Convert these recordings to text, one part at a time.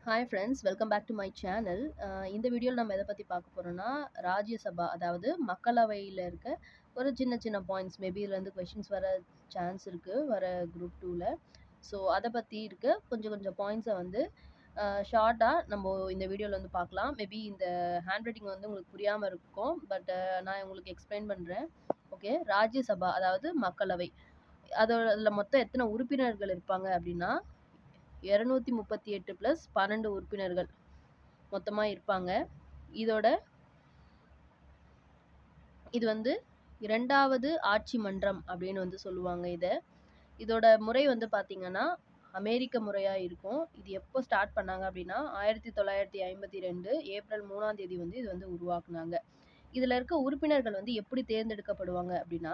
Hi friends, welcome back to my channel. இந்த வீடியோவில் நம்ம எதை பற்றி பார்க்க போகிறோம்னா, ராஜ்யசபா அதாவது மக்களவையில் இருக்க ஒரு சின்ன சின்ன பாயிண்ட்ஸ், மேபி இதுலேருந்து கொஷின்ஸ் வர சான்ஸ் இருக்குது வர குரூப் 2ல. ஸோ அதை பற்றி இருக்க கொஞ்சம் கொஞ்சம் பாயிண்ட்ஸை வந்து ஷார்ட்டாக நம்ம இந்த வீடியோவில் வந்து பார்க்கலாம். மேபி இந்த ஹேண்ட் ரைட்டிங் வந்து உங்களுக்கு புரியாமல் இருக்கும், பட் நான் உங்களுக்கு எக்ஸ்பிளைன் பண்ணுறேன். ஓகே, ராஜ்யசபா அதாவது மக்களவை, அதில் மொத்தம் எத்தனை உறுப்பினர்கள் இருப்பாங்க அப்படின்னா 238 + 12 உறுப்பினர்கள் மொத்தமாக இருப்பாங்க. இது வந்து இரண்டாவது ஆட்சி மன்றம் அப்படின்னு வந்து சொல்லுவாங்க. இதோட முறை வந்து பார்த்தீங்கன்னா அமெரிக்க முறையாக இருக்கும். இது எப்போ ஸ்டார்ட் பண்ணாங்க அப்படின்னா 1952 ஏப்ரல் 3ஆம் தேதி வந்து இது வந்து உருவாக்குனாங்க. இதில் இருக்க உறுப்பினர்கள் வந்து எப்படி தேர்ந்தெடுக்கப்படுவாங்க அப்படின்னா,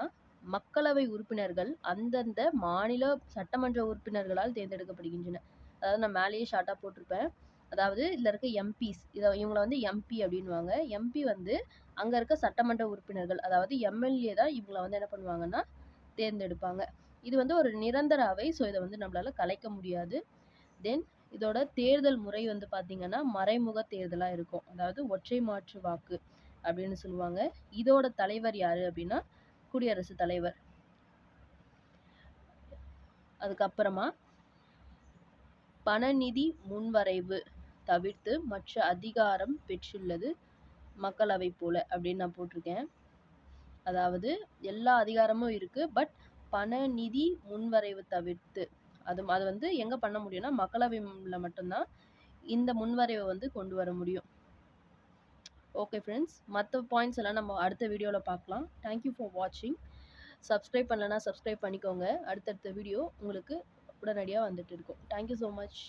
மக்களவை உறுப்பினர்கள் அந்தந்த மாநில சட்டமன்ற உறுப்பினர்களால் தேர்ந்தெடுக்கப்படுகின்றன. அதாவது நான் மேலேயே ஷார்ட்டாக போட்டிருப்பேன். அதாவது இதில் இருக்க எம்பிஸ், இவங்களை வந்து எம்பி அப்படின்வாங்க. எம்பி வந்து அங்கே இருக்க சட்டமன்ற உறுப்பினர்கள், அதாவது எம்எல்ஏ தான் இவங்களை வந்து என்ன பண்ணுவாங்கன்னா தேர்ந்தெடுப்பாங்க. இது வந்து ஒரு நிரந்தர அவை. ஸோ இதை வந்து நம்மளால கலைக்க முடியாது. தென் இதோட தேர்தல் முறை வந்து பார்த்தீங்கன்னா மறைமுக தேர்தலாக இருக்கும். அதாவது ஒற்றை மாற்று வாக்கு அப்படின்னு சொல்லுவாங்க. இதோட தலைவர் யாரு அப்படின்னா குடியரசுத் தலைவர். அதுக்கப்புறமா பணநிதி முன்வரைவு தவிர்த்து மற்ற அதிகாரம் பெற்றுள்ளது மக்களவை போல அப்படின்னு நான் போட்டிருக்கேன். அதாவது எல்லா அதிகாரமும் இருக்கு, பட் பணநிதி முன்வரைவு தவிர்த்து அது வந்து எங்க பண்ண முடியும்னா மக்களவையில் மட்டும்தான் இந்த முன்வரைவை வந்து கொண்டு வர முடியும். ஓகே ஃப்ரெண்ட்ஸ், மற்ற பாயிண்ட்ஸ் எல்லாம் நம்ம அடுத்த வீடியோவில் பார்க்கலாம். தேங்க்யூ ஃபார் வாட்சிங். சப்ஸ்கிரைப் பண்ணலன்னா சப்ஸ்கிரைப் பண்ணிக்கோங்க. அடுத்தடுத்த வீடியோ உங்களுக்கு உடனடியாக வந்துட்டு இருக்கும். Thank you so much.